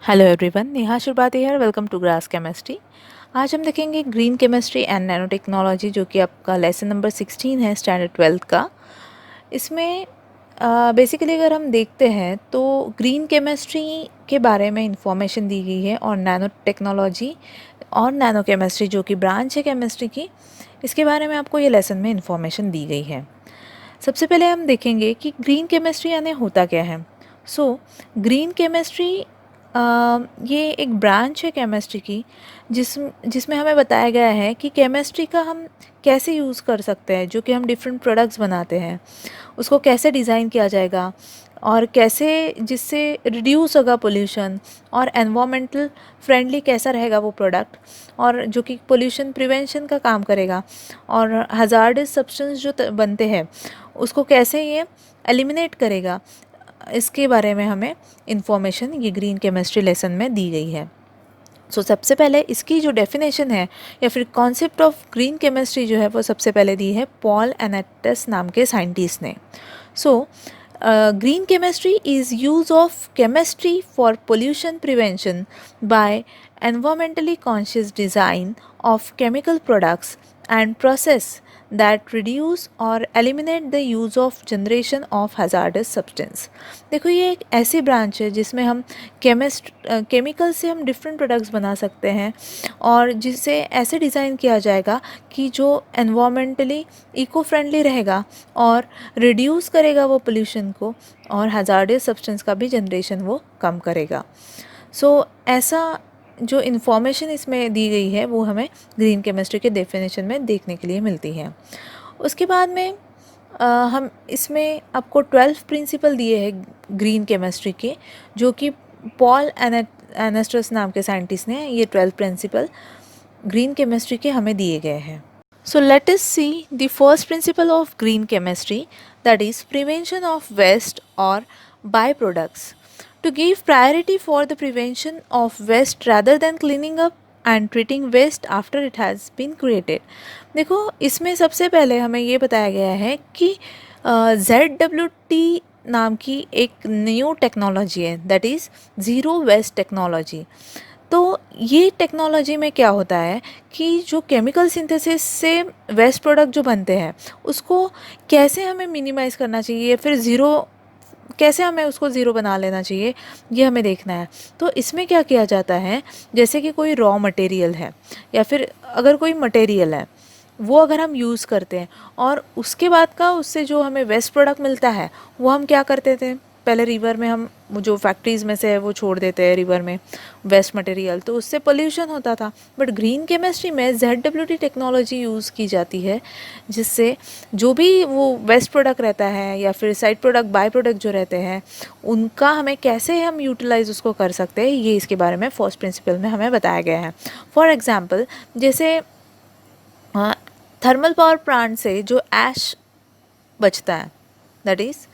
Hello everyone, Neha Shurbati है। Welcome to grass chemistry. आज हम देखेंगे green chemistry and nano technology, जो कि आपका लेसन नंबर 16 है स्टैंडर्ड 12th का। इसमें बेसिकली अगर हम देखते हैं तो ग्रीन केमिस्ट्री के बारे में इंफॉर्मेशन दी गई है, और नैनो टेक्नोलॉजी और नैनो केमिस्ट्री जो कि ब्रांच है केमिस्ट्री की, इसके बारे में आपको ये लेसन में इंफॉर्मेशन दी गई है। सबसे पहले हम देखेंगे कि ग्रीन केमिस्ट्री यानी होता क्या है। ग्रीन केमिस्ट्री ये एक ब्रांच है केमिस्ट्री की, जिसमें हमें बताया गया है कि केमिस्ट्री का हम कैसे यूज़ कर सकते हैं। जो कि हम डिफरेंट प्रोडक्ट्स बनाते हैं, उसको कैसे डिज़ाइन किया जाएगा, और कैसे जिससे रिड्यूस होगा पोल्यूशन, और एनवायरमेंटल फ्रेंडली कैसा रहेगा वो प्रोडक्ट, और जो कि पोल्यूशन प्रिवेंशन का काम करेगा, और हज़ार्डस सब्सटेंस जो बनते हैं उसको कैसे ये एलिमिनेट करेगा, इसके बारे में हमें इंफॉर्मेशन ये ग्रीन केमिस्ट्री लेसन में दी गई है। सबसे पहले इसकी जो डेफिनेशन है या फिर कॉन्सेप्ट ऑफ ग्रीन केमिस्ट्री जो है वो सबसे पहले दी है पॉल एनेटस नाम के साइंटिस्ट ने। Green chemistry is use of chemistry for pollution prevention by environmentally conscious design of chemical products and process that reduce or eliminate the use of generation of hazardous substance। देखो, ये एक ऐसी branch है जिसमें हम chemical से हम different products बना सकते हैं, और जिसे ऐसे डिज़ाइन किया जाएगा कि जो एनवायरमेंटली इको फ्रेंडली रहेगा और रिड्यूस करेगा वो पोल्यूशन को, और हज़ार्डस सब्सटेंस का भी जनरेशन वो कम करेगा। ऐसा जो इन्फॉर्मेशन इसमें दी गई है वो हमें ग्रीन केमिस्ट्री के डेफिनेशन में देखने के लिए मिलती है। उसके बाद में हम इसमें आपको 12 प्रिंसिपल दिए हैं ग्रीन केमिस्ट्री के, जो कि पॉल एनेस्टस नाम के साइंटिस्ट ने ये 12 प्रिंसिपल ग्रीन केमिस्ट्री के हमें दिए गए हैं। Let us see the first principle of green chemistry, that is prevention of waste और by products, to give priority for the prevention of waste rather than cleaning up and treating waste after it has been created। देखो, इसमें सबसे पहले हमें ये बताया गया है कि ZWT नाम की एक न्यू टेक्नोलॉजी है, that is zero waste technology. तो ये टेक्नोलॉजी में क्या होता है कि जो केमिकल सिंथेसिस से वेस्ट प्रोडक्ट जो बनते हैं उसको कैसे हमें मिनिमाइज़ करना चाहिए, फिर ज़ीरो कैसे हमें उसको ज़ीरो बना लेना चाहिए, ये हमें देखना है। तो इसमें क्या किया जाता है, जैसे कि कोई रॉ मटेरियल है या फिर अगर कोई मटेरियल है वो अगर हम यूज़ करते हैं, और उसके बाद का उससे जो हमें वेस्ट प्रोडक्ट मिलता है वो हम क्या करते थे, पहले रिवर में हम जो फैक्ट्रीज़ में से है वो छोड़ देते हैं रिवर में वेस्ट मटेरियल, तो उससे पोल्यूशन होता था। बट ग्रीन केमिस्ट्री में ZWT टेक्नोलॉजी यूज़ की जाती है, जिससे जो भी वो वेस्ट प्रोडक्ट रहता है या फिर साइड प्रोडक्ट बाय प्रोडक्ट जो रहते हैं उनका हमें कैसे हम यूटिलाइज उसको कर सकते हैं, ये इसके बारे में फर्स्ट प्रिंसिपल में हमें बताया गया है। फॉर एग्ज़ाम्पल, जैसे थर्मल पावर प्लांट से जो ऐश बचता है, दैट इज़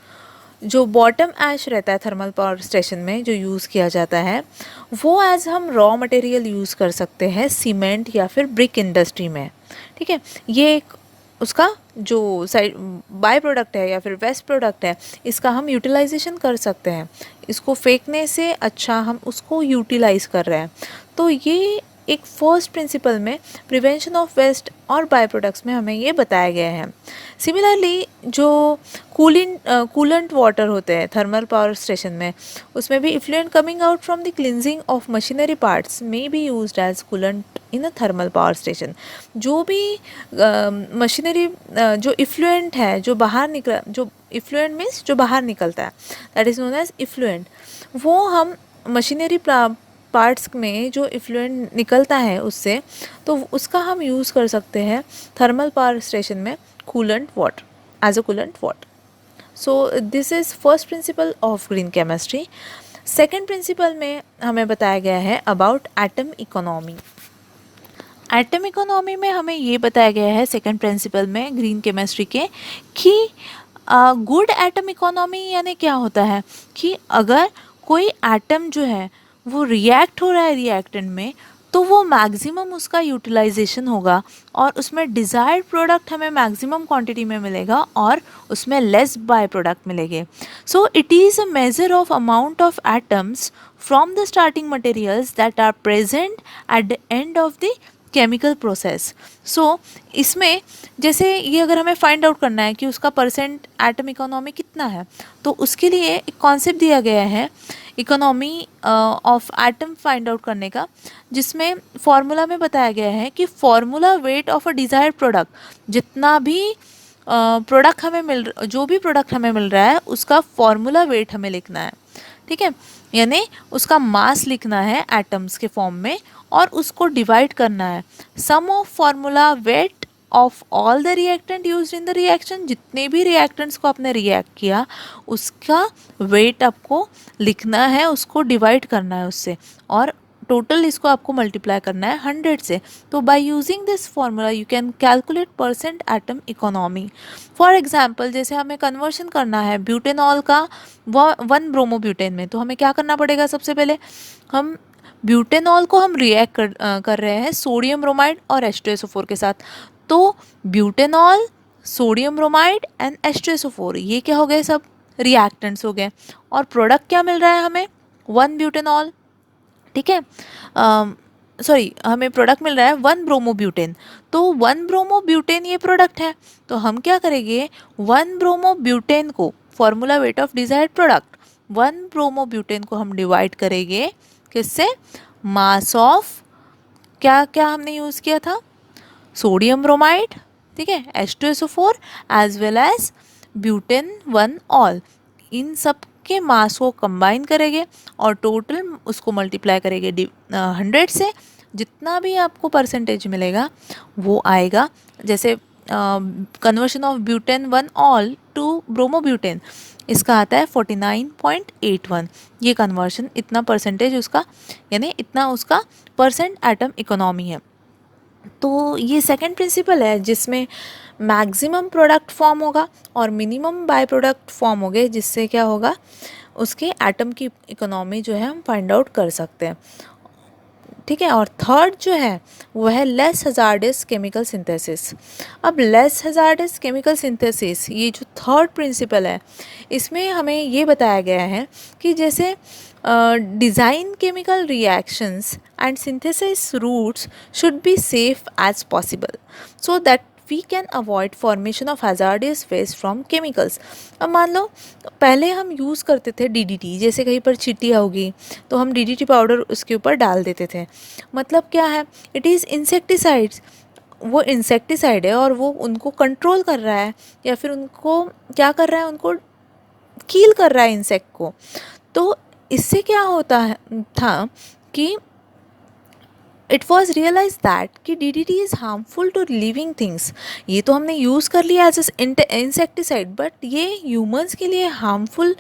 जो बॉटम ऐश रहता है थर्मल पावर स्टेशन में जो यूज़ किया जाता है, वो एज हम रॉ मटेरियल यूज़ कर सकते हैं सीमेंट या फिर ब्रिक इंडस्ट्री में। ठीक है, ये एक उसका जो साइड बाय प्रोडक्ट है या फिर वेस्ट प्रोडक्ट है, इसका हम यूटिलाइजेशन कर सकते हैं। इसको फेंकने से अच्छा हम उसको यूटिलाइज़ कर रहे हैं। तो ये एक फर्स्ट प्रिंसिपल में प्रिवेंशन ऑफ वेस्ट और बाय प्रोडक्ट्स में हमें ये बताया गया है। सिमिलरली, जो कूलेंट वाटर होते हैं थर्मल पावर स्टेशन में, उसमें भी effluent coming out from the cleansing of machinery parts may be used as coolant in a thermal power station. जो भी मशीनरी जो इफ्लुएंट है जो बाहर निकल जो इफ्लुएंट मीन्स जो बाहर निकलता है, that is known as effluent, वो हम मशीनरी पार्ट्स में जो इफ्लुएंट निकलता है उससे, तो उसका हम यूज़ कर सकते हैं थर्मल पावर स्टेशन में coolant water as a coolant water. So this is first principle of green chemistry. Second principle में हमें बताया गया है about atom economy. Atom economy में हमें ये बताया गया है सेकेंड प्रिंसिपल में ग्रीन केमिस्ट्री के कि गुड एटम इकोनॉमी यानी क्या होता है कि अगर कोई एटम जो है वो रिएक्ट हो रहा है रिएक्टेंट में, तो वो मैक्सिमम उसका यूटिलाइजेशन होगा और उसमें डिज़ायर्ड प्रोडक्ट हमें मैक्सिमम क्वांटिटी में मिलेगा और उसमें लेस बाय प्रोडक्ट मिलेंगे. सो it is a measure of amount of atoms from the starting materials that are present at the end of the chemical process. So इसमें जैसे ये अगर हमें फाइंड आउट करना है कि उसका परसेंट एटम इकोनॉमी कितना है, तो उसके लिए एक कॉन्सेप्ट दिया गया है economy of atom find out करने का, जिसमें फॉर्मूला में बताया गया है कि formula weight of a desired product, जितना भी प्रोडक्ट जो भी प्रोडक्ट हमें मिल रहा है उसका फॉर्मूला वेट हमें लिखना है. ठीक है, यानी उसका मास लिखना है एटम्स के फॉर्म में और उसको डिवाइड करना है. Sum of formula weight of all the reactant used in the reaction, जितने भी रिएक्टेंट्स को आपने रिएक्ट किया उसका वेट आपको लिखना है, उसको डिवाइड करना है उससे, और टोटल इसको आपको मल्टीप्लाई करना है 100 से. तो by using this formula you can calculate percent atom economy. For example जैसे हमें कन्वर्शन करना है ब्यूटेनॉल का 1 ब्रोमोब्यूटेन में, तो हमें क्या करना पड़ेगा, सबसे पहले हम ब्यूटेनॉल को हम रिएक्ट कर रहे हैं सोडियम ब्रोमाइड और H2SO4 के साथ. तो butanol, sodium bromide and H2SO4 ये क्या हो गए, सब रिएक्टेंट्स हो गए, और प्रोडक्ट क्या मिल रहा है हमें, 1 ब्यूटेनॉल. ठीक है, सॉरी हमें प्रोडक्ट मिल रहा है 1 ब्रोमोब्यूटेन. तो 1 ब्रोमोब्यूटेन ये प्रोडक्ट है, तो हम क्या करेंगे 1 ब्रोमोब्यूटेन को, formula weight of desired product, 1 bromobutane को हम डिवाइड करेंगे किससे, मास ऑफ क्या क्या हमने यूज़ किया था, सोडियम ब्रोमाइड, ठीक है, H2SO4 as well as butane 1 ol, इन सब के मास को कंबाइन करेंगे और टोटल उसको मल्टीप्लाई करेंगे 100 से. जितना भी आपको परसेंटेज मिलेगा वो आएगा. जैसे conversion of butane 1 ol to bromobutane, इसका आता है 49.81. ये कन्वर्शन इतना परसेंटेज उसका, यानी इतना उसका परसेंट एटम इकोनॉमी है. तो ये सेकंड प्रिंसिपल है जिसमें मैक्सिमम प्रोडक्ट फॉर्म होगा और मिनिमम बाय प्रोडक्ट फॉर्म होंगे, जिससे क्या होगा, उसके एटम की इकोनॉमी जो है हम फाइंड आउट कर सकते हैं. ठीक है, और थर्ड जो है वो है लेस हजार्डस केमिकल सिंथेसिस. अब लेस हजार्डस केमिकल सिंथेसिस ये जो थर्ड प्रिंसिपल है, इसमें हमें ये बताया गया है कि जैसे design chemical reactions and synthesis routes should be safe as possible so that we can avoid formation of hazardous waste from chemicals. अब मान लो पहले हम यूज़ करते थे DDT, जैसे कहीं पर चींटियाँ होगी तो हम DDT पाउडर उसके ऊपर डाल देते थे. मतलब क्या है, इट इज़ इंसेक्टिसाइड्स, वो इंसेक्टिसाइड है और वो उनको कंट्रोल कर रहा है या फिर उनको क्या कर रहा है, उनको किल कर रहा है इंसेक्ट को. तो इससे क्या होता है था कि इट वॉज रियलाइज दैट कि DDT is harmful to living things. ये तो हमने यूज़ कर लिया एज इंसेक्टिसाइड, बट ये ह्यूमंस के लिए हार्मफुल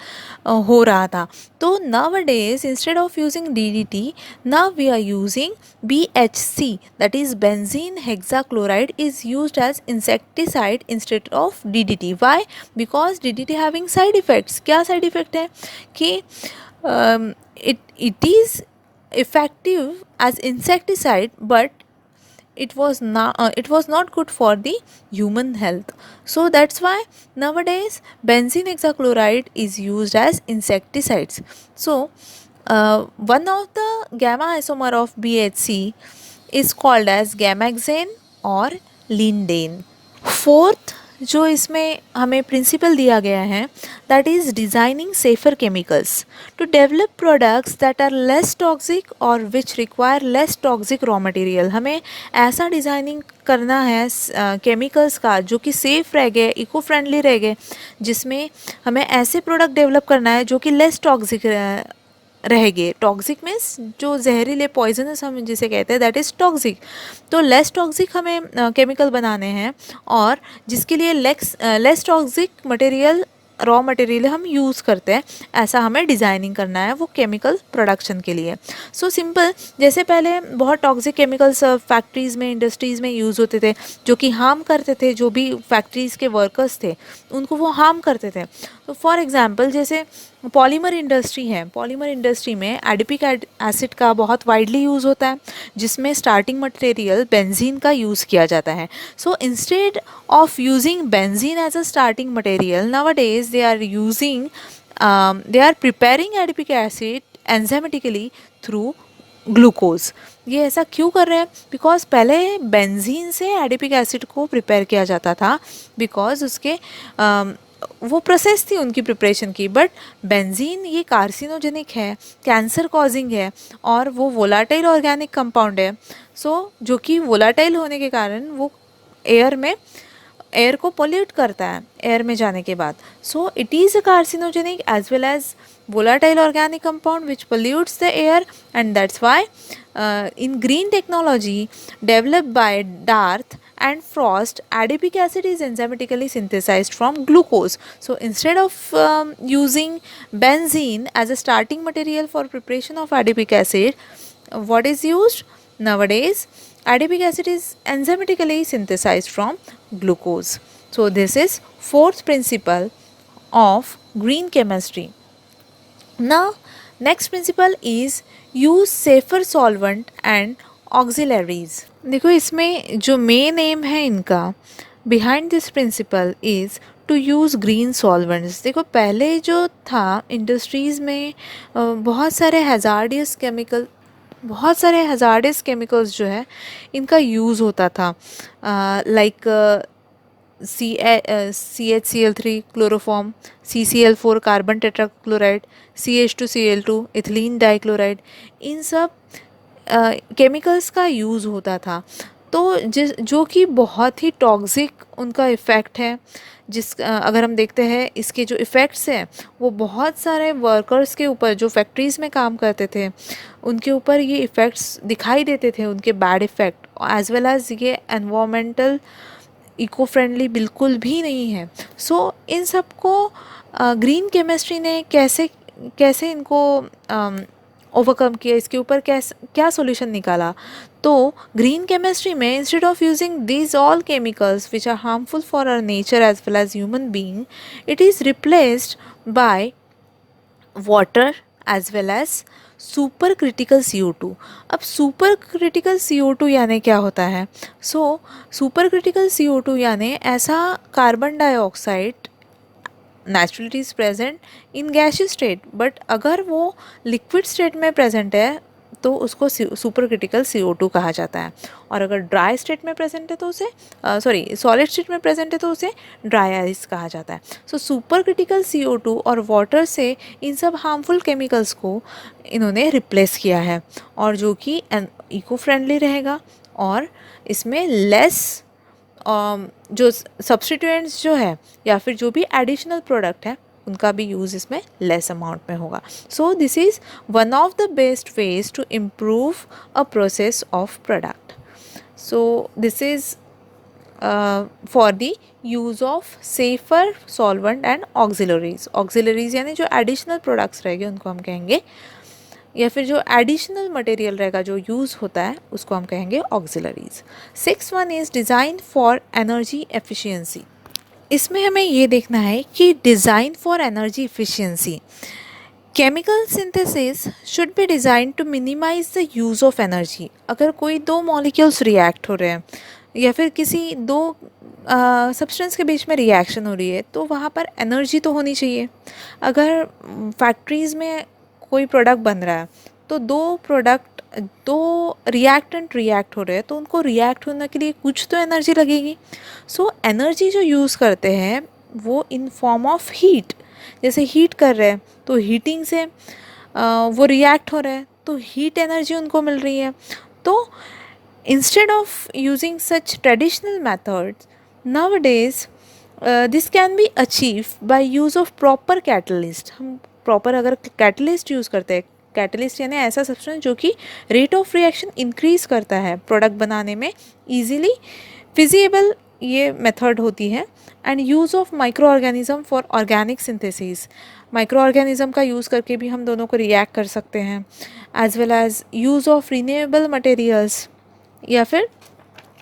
हो रहा था. तो nowadays instead of using DDT now we are using BHC, that is benzene hexachloride is used as insecticide instead of DDT. Why? Because DDT having side effects. क्या side effect है कि it is effective as insecticide, but it was not good for the human health. So that's why nowadays benzene hexachloride is used as insecticides. So one of the gamma isomer of BHC is called as gamaxane or lindane. Fourth जो इसमें हमें principal दिया गया है, that is designing safer chemicals to develop products that are less toxic और which require less toxic raw material. हमें ऐसा designing करना है केमिकल्स का जो कि सेफ़ रह गए, इको फ्रेंडली रह गए, जिसमें हमें ऐसे प्रोडक्ट डेवलप करना है जो कि लेस टॉक्सिक रह गए. टॉक्सिक मीन्स जो जहरीले पॉइजनस हम जिसे कहते हैं, दैट इज़ टॉक्सिक. तो लेस टॉक्सिक हमें केमिकल बनाने हैं और जिसके लिए less toxic material, raw material हम यूज़ करते हैं, ऐसा हमें डिज़ाइनिंग करना है वो केमिकल प्रोडक्शन के लिए. सो सिंपल, जैसे पहले बहुत टॉक्सिक केमिकल्स फैक्ट्रीज़ में, इंडस्ट्रीज़ में यूज़ होते थे जो कि हार्म करते थे, जो भी फैक्ट्रीज़ के वर्कर्स थे उनको वो हार्म करते थे. तो फॉर एग्जांपल जैसे पॉलीमर इंडस्ट्री है, पॉलीमर इंडस्ट्री में एडिपिक एसिड का बहुत वाइडली यूज़ होता है, जिसमें स्टार्टिंग मटेरियल बेंजीन का यूज़ किया जाता है. So instead of using benzene as a starting material, nowadays they are preparing adipic acid enzymatically through glucose. ये ऐसा क्यों कर रहे हैं? बिकॉज पहले बेंजीन से एडिपिक एसिड को प्रिपेयर किया जाता था, बिकॉज उसके वो प्रोसेस थी उनकी प्रिपरेशन की. बट बेंजीन ये कार्सिनोजेनिक है, कैंसर कॉजिंग है, और वो वोलाटाइल ऑर्गेनिक कंपाउंड है. सो जो कि वोलाटाइल होने के कारण वो एयर को पोल्यूट करता है एयर में जाने के बाद. So it is a carcinogenic as well as volatile organic compound which pollutes the air, and that's why in green technology developed by Darth and Frost, adipic acid is enzymatically synthesized from glucose. So instead of using benzene as a starting material for preparation of adipic acid, what is used nowadays? Adipic acid is enzymatically synthesized from glucose. So this is fourth principle of green chemistry. Now next principle is use safer solvent and auxiliaries. देखो इसमें जो main aim है इनका behind this principle is to use green solvents. देखो पहले जो था industries में बहुत सारे हैज़ार्डियस केमिकल्स जो है इनका यूज़ होता था, like CHCl3 chloroform, CCl4 carbon tetrachloride, CH2Cl2 ethylene dichloride. इन सब केमिकल्स का यूज़ होता था. तो जो कि बहुत ही टॉक्सिक उनका इफ़ेक्ट है. अगर हम देखते हैं इसके जो इफ़ेक्ट्स हैं वो बहुत सारे वर्कर्स के ऊपर जो फैक्ट्रीज़ में काम करते थे उनके ऊपर ये इफ़ेक्ट्स दिखाई देते थे, उनके bad effect, as well as ये एनवायरमेंटल इको फ्रेंडली बिल्कुल भी नहीं है. सो इन सब को ग्रीन केमिस्ट्री ने कैसे इनको ओवरकम किया, इसके ऊपर क्या सॉल्यूशन निकाला. तो ग्रीन केमिस्ट्री में instead of using these all chemicals which are harmful for our nature as well as human being, it is replaced by water as well as super critical CO2. अब super critical CO2 यानी क्या होता है? Super critical CO2 यानी ऐसा carbon dioxide naturally is present in gaseous state, but अगर वो liquid state में प्रेजेंट है तो उसको सुपर क्रिटिकल CO2 कहा जाता है. और अगर ड्राई स्टेट में प्रेजेंट है तो उसे सॉलिड स्टेट में प्रेजेंट है तो उसे ड्राई आइस कहा जाता है. सो सुपर क्रिटिकल CO2 और वाटर से इन सब हार्मफुल केमिकल्स को इन्होंने रिप्लेस किया है, और जो कि इको फ्रेंडली रहेगा, और इसमें लेस जो सब्स्टिट्यूएंट्स जो है या फिर जो भी एडिशनल प्रोडक्ट है उनका भी यूज़ इसमें लेस अमाउंट में होगा. So this is one of the best ways to improve a process of product. So this is for the use of safer solvent and auxiliaries यानी जो एडिशनल प्रोडक्ट्स रहेंगे उनको हम कहेंगे, या फिर जो एडिशनल मटेरियल रहेगा जो यूज़ होता है उसको हम कहेंगे auxiliaries. 6 one is design for energy efficiency. इसमें हमें ये देखना है कि design for energy efficiency, chemical synthesis should be design to minimise the use of energy. अगर कोई दो मॉलिक्यूल्स रिएक्ट हो रहे हैं या फिर किसी दो सब्सटेंस के बीच में रिएक्शन हो रही है तो वहाँ पर एनर्जी तो होनी चाहिए. अगर फैक्ट्रीज़ में कोई प्रोडक्ट बन रहा है तो दो रिएक्टेंट रिएक्ट हो रहे हैं तो उनको रिएक्ट होने के लिए कुछ तो एनर्जी लगेगी. सो एनर्जी जो यूज़ करते हैं वो इन फॉर्म ऑफ हीट, जैसे हीट कर रहे हैं तो हीटिंग से वो रिएक्ट हो रहे हैं तो हीट एनर्जी उनको मिल रही है. तो instead of using such traditional methods nowadays this can be achieve by use of proper catalyst. हम प्रॉपर अगर कैटलिस्ट यूज़ करते हैं, कैटलिस्ट यानी ऐसा सब्सटेंस जो कि रेट ऑफ रिएक्शन इंक्रीज़ करता है प्रोडक्ट बनाने में, ईजीली फिजिएबल ये मेथड होती है. And use of micro organism for organic synthesis, micro organism का यूज़ करके भी हम दोनों को रिएक्ट कर सकते हैं. As well as use of renewable materials, या फिर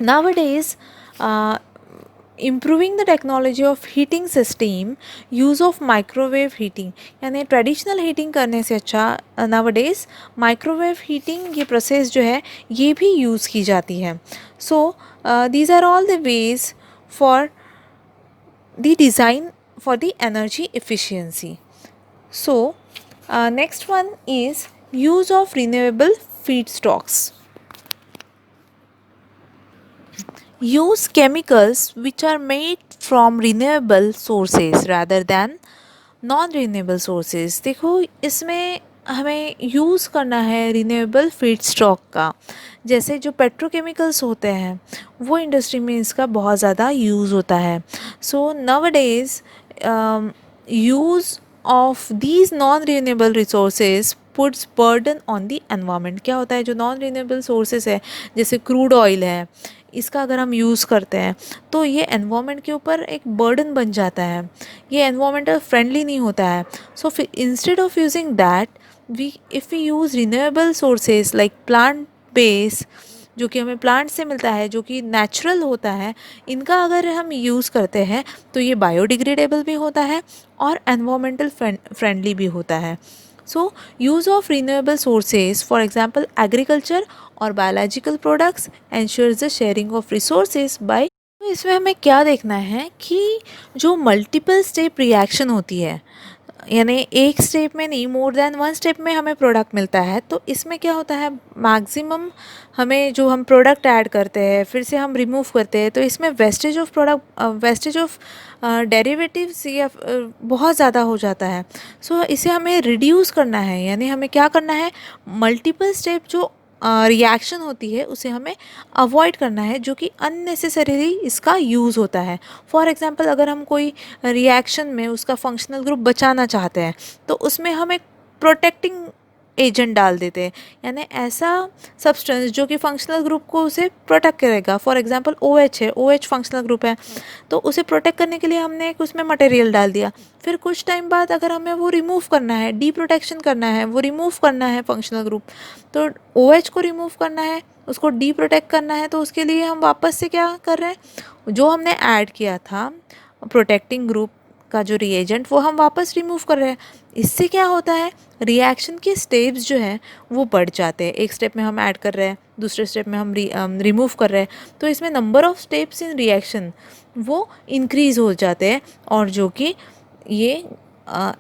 nowadays improving the technology of heating system, use of microwave heating, यानी ट्रेडिशनल हीटिंग करने से अच्छा नावडेज माइक्रोवेव हीटिंग ये प्रोसेस जो है ये भी यूज़ की जाती है. So these are all the ways for the design for the energy efficiency. So next one is use of renewable feedstocks. Use chemicals which are made from renewable sources rather than non renewable sources. देखो इसमें हमें use करना है renewable feed stock का. जैसे जो petrochemicals होते हैं वो इंडस्ट्री में इसका बहुत ज़्यादा यूज़ होता है. So nowadays use of these non renewable resources puts burden on the environment. क्या होता है, जो नॉन रिन्यूएबल सोर्सेज है जैसे क्रूड ऑयल है, इसका अगर हम यूज़ करते हैं तो ये एनवायरनमेंट के ऊपर एक बर्डन बन जाता है, ये एनवायरमेंटल फ्रेंडली नहीं होता है. So instead of using that if we use renewable sources like plant base, जो कि हमें प्लांट से मिलता है, जो कि नेचुरल होता है, इनका अगर हम यूज़ करते हैं तो ये बायोडिग्रेडेबल भी होता है और एनवायरमेंटल फ्रेंडली भी होता है. So use of renewable sources for example agriculture और biological products ensures the sharing of resources by. तो इसमें हमें क्या देखना है कि जो मल्टीपल स्टेप रिएक्शन होती है, यानी एक स्टेप में नहीं, मोर देन वन स्टेप में हमें प्रोडक्ट मिलता है, तो इसमें क्या होता है, मैक्सिमम हमें जो हम प्रोडक्ट ऐड करते हैं फिर से हम रिमूव करते हैं, तो इसमें wastage of product, wastage of derivatives या बहुत ज़्यादा हो जाता है. सो इसे हमें रिड्यूस करना है, यानी हमें क्या करना है, मल्टीपल स्टेप जो रिएक्शन होती है उसे हमें अवॉइड करना है, जो कि अननेसेसरीली इसका यूज़ होता है. फॉर एग्जांपल अगर हम कोई रिएक्शन में उसका फंक्शनल ग्रुप बचाना चाहते हैं तो उसमें हम एक प्रोटेक्टिंग एजेंट डाल देते हैं, यानी ऐसा सब्सटेंस जो कि फंक्शनल ग्रुप को उसे प्रोटेक्ट करेगा. फॉर एग्जांपल OH है, OH फंक्शनल ग्रुप है, तो उसे प्रोटेक्ट करने के लिए हमने एक उसमें मटेरियल डाल दिया. फिर कुछ टाइम बाद अगर हमें वो रिमूव करना है, डी प्रोटेक्शन करना है, वो रिमूव करना है फंक्शनल ग्रुप, तो OH को रिमूव करना है, उसको डी प्रोटेक्ट करना है, तो उसके लिए हम वापस से क्या कर रहे हैं, जो हमने ऐड किया था प्रोटेक्टिंग ग्रुप का जो रिएजेंट वो हम वापस रिमूव कर रहे हैं. इससे क्या होता है, रिएक्शन के स्टेप्स जो हैं वो बढ़ जाते हैं. एक स्टेप में हम ऐड कर रहे हैं, दूसरे स्टेप में हम रिमूव कर रहे हैं, तो इसमें number of steps in reaction वो इंक्रीज़ हो जाते हैं, और जो कि ये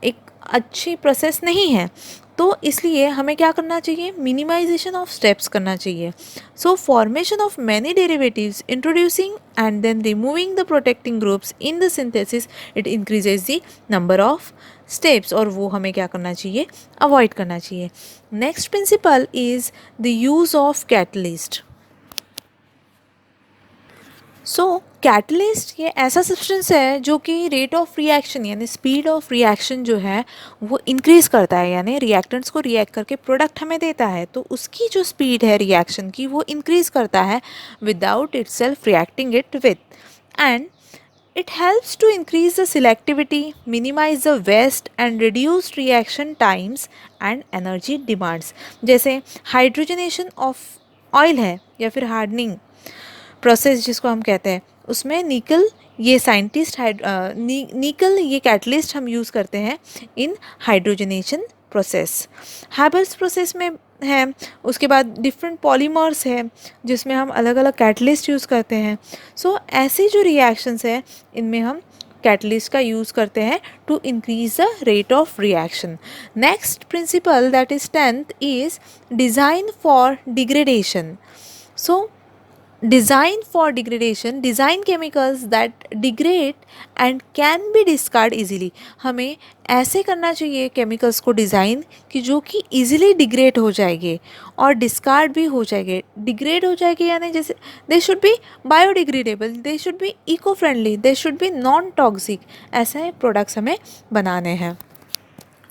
एक अच्छी प्रोसेस नहीं है. तो इसलिए हमें क्या करना चाहिए, मिनिमाइजेशन ऑफ स्टेप्स करना चाहिए. So formation of many derivatives introducing and then removing the protecting groups in the synthesis it increases the number of steps, और वो हमें क्या करना चाहिए, अवॉइड करना चाहिए. Next principle is the use of catalyst. So catalyst ये ऐसा सब्सटेंस है जो कि रेट ऑफ रिएक्शन यानी स्पीड ऑफ रिएक्शन जो है वो इंक्रीज़ करता है, यानी रिएक्टेंट्स को रिएक्ट करके प्रोडक्ट हमें देता है, तो उसकी जो स्पीड है रिएक्शन की वो इंक्रीज़ करता है without itself reacting it with. And it helps to increase the selectivity, minimize the waste and reduce reaction times and energy demands. जैसे हाइड्रोजनेशन ऑफ ऑयल है या फिर हार्डनिंग प्रोसेस जिसको हम कहते हैं, उसमें निकल ये साइंटिस्ट निकल ये कैटलिस्ट हम यूज़ करते हैं इन हाइड्रोजनेशन प्रोसेस. हैबर्स प्रोसेस में है, उसके बाद डिफरेंट पॉलीमर्स है जिसमें हम अलग अलग कैटलिस्ट यूज़ करते हैं. सो ऐसे जो रिएक्शंस हैं इनमें हम कैटलिस्ट का यूज़ करते हैं to increase the rate of reaction. Next principle that is 10th is design for degradation. So design for degradation, design chemicals that degrade and can be discard easily. हमें ऐसे करना चाहिए केमिकल्स को design कि जो कि ईजिली डिग्रेड हो जाएंगे और डिस्कार्ड भी हो जाएंगे. डिग्रेड हो जाएंगे यानी जैसे they should be biodegradable, they should be eco friendly, they should be non toxic. ऐसे प्रोडक्ट्स हमें बनाने हैं.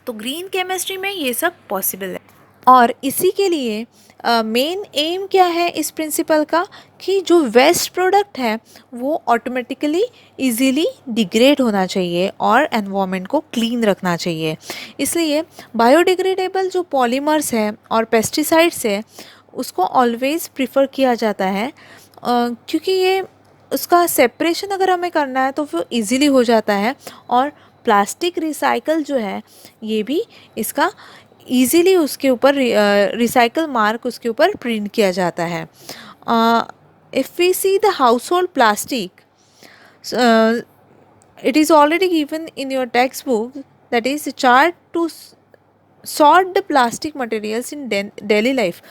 तो ग्रीन केमिस्ट्री में ये सब पॉसिबल है, और इसी के लिए मेन एम क्या है इस प्रिंसिपल का कि जो वेस्ट प्रोडक्ट है वो ऑटोमेटिकली इजीली डिग्रेड होना चाहिए और एनवायरनमेंट को क्लीन रखना चाहिए. इसलिए बायोडिग्रेडेबल जो पॉलीमर्स है और पेस्टिसाइड्स है उसको ऑलवेज़ प्रिफ़र किया जाता है, क्योंकि ये उसका सेपरेशन अगर हमें करना है तो वो इजीली हो जाता है। और प्लास्टिक रिसाइकल जो है ये भी इसका इजीली उसके ऊपर रिसाइकल मार्क उसके ऊपर प्रिंट किया जाता है। If we see the household plastic, it is already given in your textbook, that is a chart to sort the plastic materials in daily life।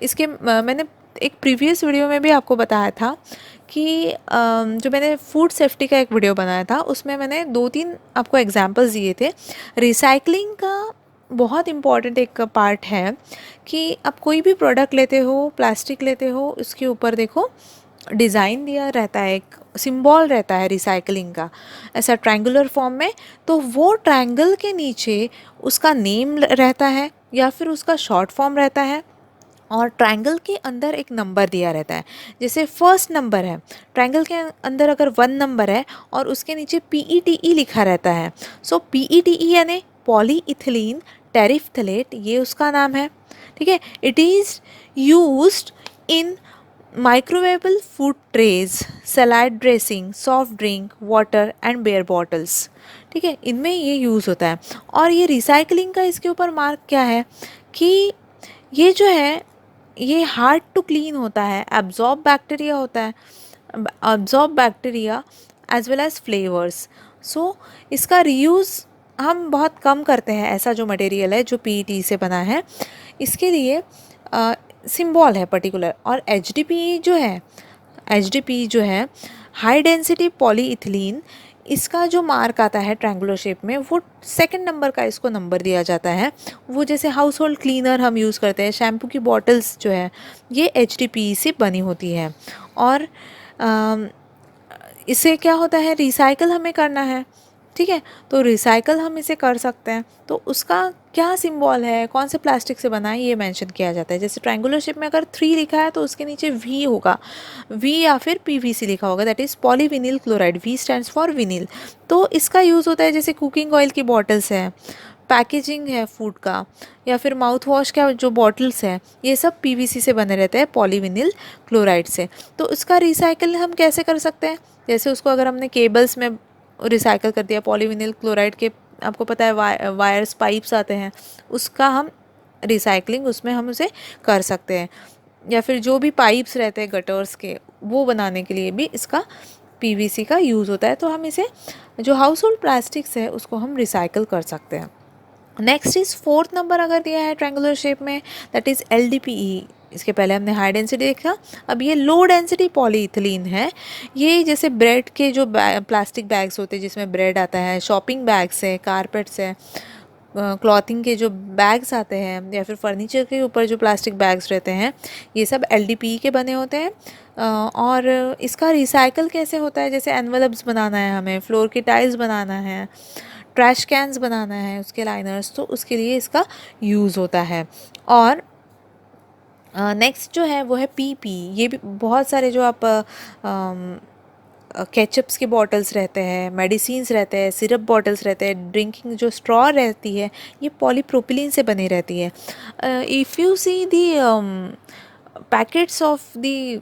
इसके मैंने एक प्रीवियस वीडियो में भी आपको बताया था कि जो मैंने फूड सेफ्टी का एक वीडियो बनाया था उसमें मैंने 2-3 आपको एग्जांपल्स दिए थे। रिसाइकलिंग का बहुत इम्पॉर्टेंट एक पार्ट है कि आप कोई भी प्रोडक्ट लेते हो, प्लास्टिक लेते हो, उसके ऊपर देखो डिज़ाइन दिया रहता है, एक सिंबल रहता है रिसाइकलिंग का, ऐसा ट्रायंगुलर फॉर्म में। तो वो ट्रायंगल के नीचे उसका नेम रहता है या फिर उसका शॉर्ट फॉर्म रहता है, और ट्रायंगल के अंदर एक नंबर दिया रहता है। जैसे फर्स्ट नंबर है ट्रायंगल के अंदर, अगर 1 नंबर है और उसके नीचे PETE लिखा रहता है, सो PETE यानी पॉलीइथिलीन टेरिफ्थलेट, ये उसका नाम है। ठीक है, it is used in microwavable food trays, salad dressing, soft drink, water and beer bottles. ठीक है, इनमें ये यूज़ होता है। और ये रिसाइकलिंग का इसके ऊपर मार्क क्या है कि ये जो है ये हार्ड टू क्लीन होता है, एब्जॉर्ब बैक्टीरिया होता है, absorb bacteria as well as flavours. So इसका रीयूज़ हम बहुत कम करते हैं। ऐसा जो मटेरियल है जो PET से बना है, इसके लिए सिंबल है पर्टिकुलर। और HDPE जो है हाई डेंसिटी पॉलीइथिलीन, इसका जो मार्क आता है ट्रायंगुलर शेप में, वो 2nd नंबर का इसको नंबर दिया जाता है। वो जैसे हाउस होल्ड क्लीनर हम यूज़ करते हैं, शैम्पू की बॉटल्स जो है ये HDPE से बनी होती है। और इससे क्या होता है, रिसाइकल हमें करना है। ठीक है, तो रिसाइकल हम इसे कर सकते हैं। तो उसका क्या सिंबल है, कौन से प्लास्टिक से बना है, ये मेंशन किया जाता है। जैसे ट्रायंगुलर शेप में अगर 3 लिखा है तो उसके नीचे V होगा, V या फिर PVC लिखा होगा, that is polyvinyl chloride. V stands for vinyl. तो इसका यूज़ होता है जैसे कुकिंग ऑयल की बॉटल्स हैं, पैकेजिंग है फूड का, या फिर माउथ वॉश का जो बॉटल्स हैं, ये सब PVC से बने रहते हैं, पॉलीविनिल क्लोराइड से। तो उसका रिसाइकल हम कैसे कर सकते हैं, जैसे उसको अगर हमने केबल्स में रिसाइकल कर दिया, पॉलीविनिल क्लोराइड के आपको पता है वायर्स पाइप्स आते हैं, उसका हम रिसाइकलिंग उसमें हम उसे कर सकते हैं। या फिर जो भी पाइप्स रहते हैं गटर्स के, वो बनाने के लिए भी इसका PVC का यूज़ होता है। तो हम इसे जो हाउस होल्ड प्लास्टिक्स है उसको हम रिसाइकल कर सकते हैं। नेक्स्ट इज़ 4th नंबर अगर दिया है ट्रायंगुलर शेप में, दैट इज़ LDPE। इसके पहले हमने हाई डेंसिटी देखा, अब ये लो डेंसिटी पॉलीइथिलीन है। ये जैसे ब्रेड के जो प्लास्टिक बैग्स होते हैं जिसमें ब्रेड आता है, शॉपिंग बैग्स है, कारपेट्स है, क्लॉथिंग के जो बैग्स आते हैं, या फिर फर्नीचर के ऊपर जो प्लास्टिक बैग्स रहते हैं, ये सब LDPE के बने होते हैं। और इसका रिसाइकल कैसे होता है, जैसे एनवलप्स बनाना है हमें, फ्लोर की टाइल्स बनाना है, ट्रैश कैंस बनाना है, उसके लाइनर्स, तो उसके लिए इसका यूज़ होता है। और नेक्स्ट जो है वो है PP। ये भी बहुत सारे जो आप केचप्स के बॉटल्स रहते हैं, मेडिसिन्स रहते हैं, सिरप बॉटल्स रहते हैं, ड्रिंकिंग जो स्ट्रॉ रहती है, ये पॉलीप्रोपिलीन से बनी रहती है। If you see the packets of the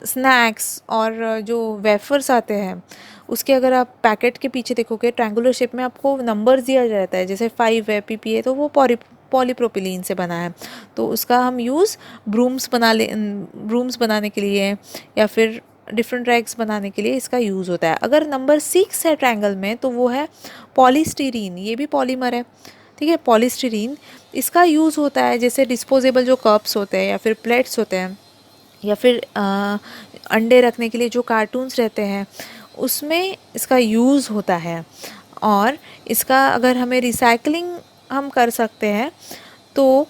snacks और जो वेफर्स आते हैं, उसके अगर आप पैकेट के पीछे देखोगे ट्रायंगुलर शेप में आपको नंबर्स दिया जाता है, जैसे 5 है, PP है, तो वो पॉलीप्रोपिलीन से बना है। तो उसका हम यूज़ ब्रूम्स बनाने के लिए या फिर डिफरेंट रैक्स बनाने के लिए इसका यूज़ होता है। अगर नंबर 6 है ट्रायंगल में तो वो है पॉलीस्टीरीन, ये भी पॉलीमर है। ठीक है, पॉलीस्टीरीन, इसका यूज़ होता है जैसे डिस्पोजेबल जो कप्स होते हैं या फिर प्लेट्स होते हैं, या फिर अंडे रखने के लिए जो कार्टून्स रहते हैं, उसमें इसका यूज़ होता है। और इसका अगर हमें रिसाइकलिंग हम कर सकते हैं तो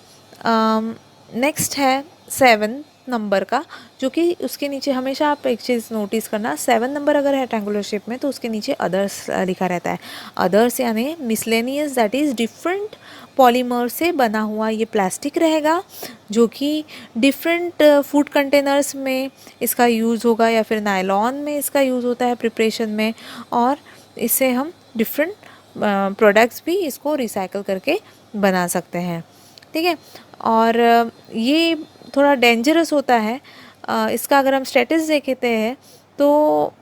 नेक्स्ट है 7 नंबर का, जो कि उसके नीचे हमेशा आप एक चीज़ नोटिस करना, 7 नंबर अगर है ट्रायंगुलर शेप में तो उसके नीचे अदर्स लिखा रहता है। अदर्स यानी miscellaneous, that is different polymer से बना हुआ ये प्लास्टिक रहेगा, जो कि डिफरेंट फूड कंटेनर्स में इसका यूज़ होगा, या फिर नायलॉन में इसका यूज़ होता है प्रिपरेशन में। और इससे हम डिफरेंट प्रोडक्ट्स भी इसको रिसाइकल करके बना सकते हैं। ठीक है, और ये थोड़ा डेंजरस होता है। इसका अगर हम स्टेटस देखते हैं तो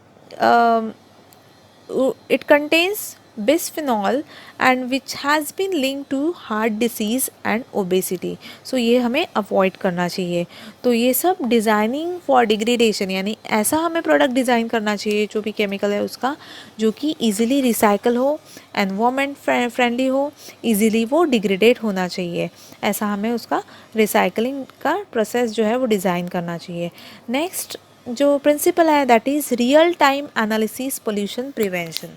it contains bisphenol and which has been linked to heart disease and obesity. So ये हमें अवॉइड करना चाहिए. तो ये सब डिज़ाइनिंग फॉर डिग्रेडेशन, यानी ऐसा हमें प्रोडक्ट डिज़ाइन करना चाहिए जो भी केमिकल है उसका, जो कि ईजिली रिसाइकल हो, एनवायरमेंट फ्रेंडली हो, ईजिली वो डिग्रेडेट होना चाहिए. ऐसा हमें उसका रिसाइकलिंग का प्रोसेस जो है वो डिज़ाइन करना चाहिए. नेक्स्ट जो प्रिंसिपल है that is real time analysis pollution prevention.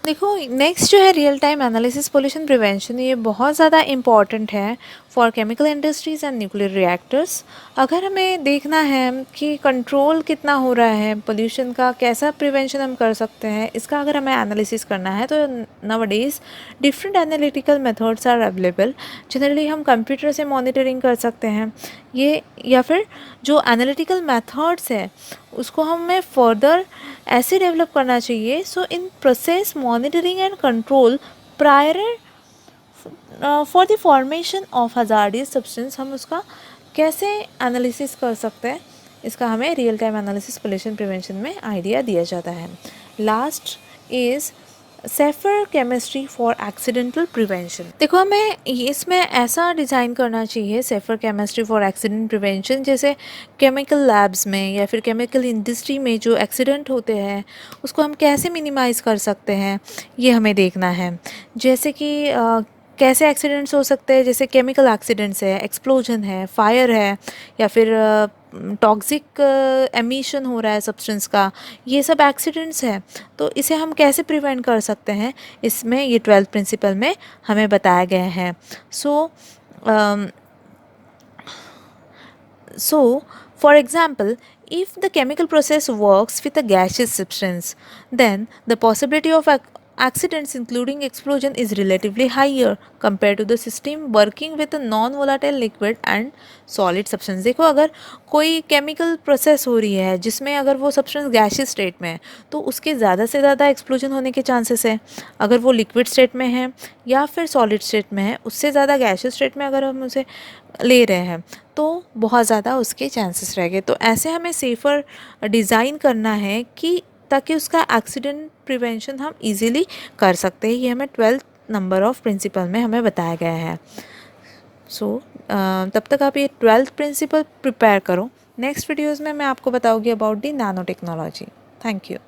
देखो नेक्स्ट जो है real time analysis pollution prevention, ये बहुत ज़्यादा इम्पॉर्टेंट है for chemical industries and nuclear reactors. अगर हमें देखना है कि कंट्रोल कितना हो रहा है पोल्यूशन का, कैसा प्रिवेंशन हम कर सकते हैं, इसका अगर हमें एनालिसिस करना है तो nowadays different analytical methods are available. Generally हम कंप्यूटर से मॉनिटरिंग कर सकते हैं ये, या फिर जो एनालिटिकल मेथड्स है उसको हमें फर्दर ऐसे डेवलप करना चाहिए. So in process monitoring and control prior for the formation of hazardous substance, हम उसका कैसे एनालिसिस कर सकते हैं, इसका हमें real time analysis pollution prevention में आइडिया दिया जाता है. Last is safer chemistry for accidental prevention. देखो हमें इसमें ऐसा डिज़ाइन करना चाहिए safer chemistry for accident prevention, जैसे केमिकल लैब्स में या फिर केमिकल इंडस्ट्री में जो एक्सीडेंट होते हैं उसको हम कैसे मिनिमाइज़ कर सकते हैं, ये हमें देखना है. जैसे कि कैसे एक्सीडेंट्स हो सकते हैं, जैसे केमिकल एक्सीडेंट्स है, एक्सप्लोजन है, फायर है, या फिर टॉक्सिक एमिशन हो रहा है सब्सटेंस का, ये सब एक्सीडेंट्स हैं. तो इसे हम कैसे प्रिवेंट कर सकते हैं, इसमें ये 12th प्रिंसिपल में हमें बताया गया है. So for example, if the chemical process works with a gaseous substance, then the possibility of accidents including explosion is relatively higher compared to the system working with a non-volatile liquid and solid substance. देखो अगर कोई chemical process हो रही है जिसमें अगर वो substance gaseous state में है तो उसके ज़्यादा से ज़्यादा एक्सप्लोजन होने के चांसेस है. अगर वो लिक्विड स्टेट में है या फिर सॉलिड स्टेट में है, उससे ज़्यादा गैसियस स्टेट में अगर हम उसे ले रहे हैं तो बहुत ज़्यादा उसके चांसेस रह गए. तो ऐसे हमें सेफ़र डिज़ाइन करना है कि ताकि उसका एक्सीडेंट प्रिवेंशन हम इजीली कर सकते हैं. ये हमें 12th नंबर ऑफ प्रिंसिपल में हमें बताया गया है. तब तक आप ये 12th प्रिंसिपल प्रिपेयर करो. नेक्स्ट वीडियोज़ में मैं आपको बताऊँगी about the nano technology. Thank you.